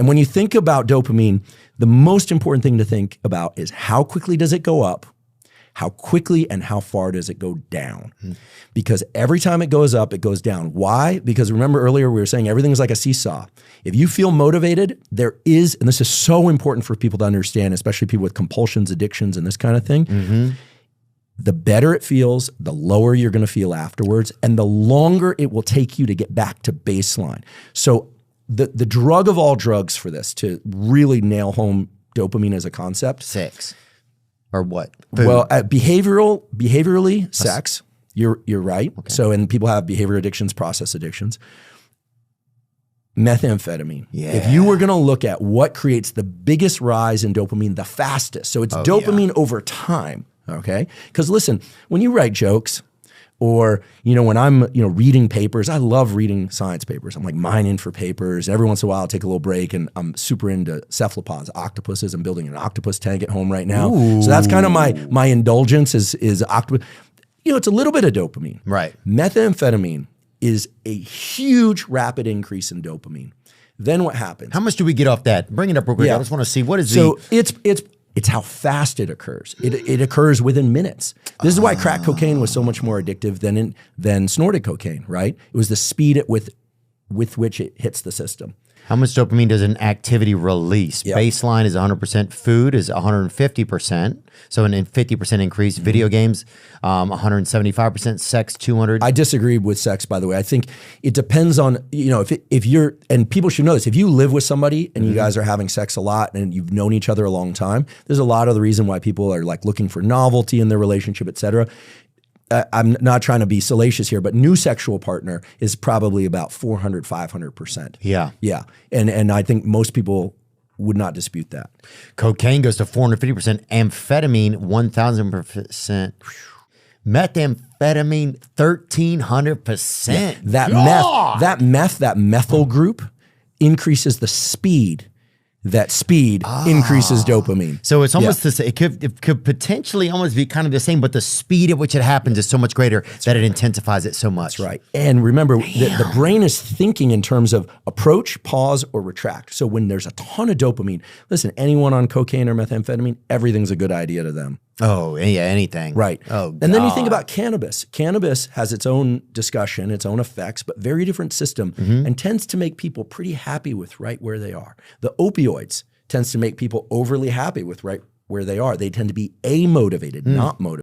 And when you think about dopamine, the most important thing to think about is how quickly does it go up, how quickly and how far does it go down? Because every time it goes up, it goes down. Why? Because remember earlier we were saying everything is like a seesaw. If you feel motivated, there is, and this is so important for people to understand, especially people with compulsions, addictions, and this kind of thing, the better it feels, the lower you're going to feel afterwards, and the longer it will take you to get back to baseline. So the drug of all drugs for this, to really nail home dopamine as a concept. Sex. Or what? Food. Well, behaviorally, sex. You're right. Okay. So, and people have behavior addictions, process addictions. Methamphetamine. Yeah. If you were going to look at what creates the biggest rise in dopamine the fastest, so it's dopamine over time. Okay? Because listen, when you write jokes, or, when I'm, reading papers, I love reading science papers. I'm like mining for papers. Every once in a while I'll take a little break, and I'm super into cephalopods, octopuses. I'm building an octopus tank at home right now. Ooh. So that's kind of my indulgence is octopus. It's a little bit of dopamine. Right. Methamphetamine is a huge rapid increase in dopamine. Then what happens? How much do we get off that? Bring it up real quick. I just want to see what is it's how fast it occurs. It occurs within minutes. This is why crack cocaine was so much more addictive than snorted cocaine, right? It was the speed with which it hits the system. How much dopamine does an activity release? Yep. Baseline is 100%. Food is 150%. So an 50% increase. Video games, 175%. Sex, 200. I disagree with sex, by the way. I think it depends on, if you're, and people should know this, if you live with somebody and you guys are having sex a lot and you've known each other a long time, there's a lot of the reason why people are like looking for novelty in their relationship, et cetera. I'm not trying to be salacious here, but new sexual partner is probably about 400, 500%. Yeah. Yeah. And I think most people would not dispute that. Cocaine goes to 450%. Amphetamine, 1,000%. Methamphetamine, 1,300%. Yeah. That methyl group increases the speed. That speed increases dopamine. So it's almost the same. It could potentially almost be kind of the same, but the speed at which it happens is so much greater that it intensifies it so much. That's right. And remember, the brain is thinking in terms of approach, pause, or retract. So when there's a ton of dopamine, listen, anyone on cocaine or methamphetamine, everything's a good idea to them. Oh, yeah, anything. Right. Oh, and then you think about cannabis. Cannabis has its own discussion, its own effects, but very different system, and tends to make people pretty happy with right where they are. The opioids tends to make people overly happy with right where they are. They tend to be amotivated, not motivated.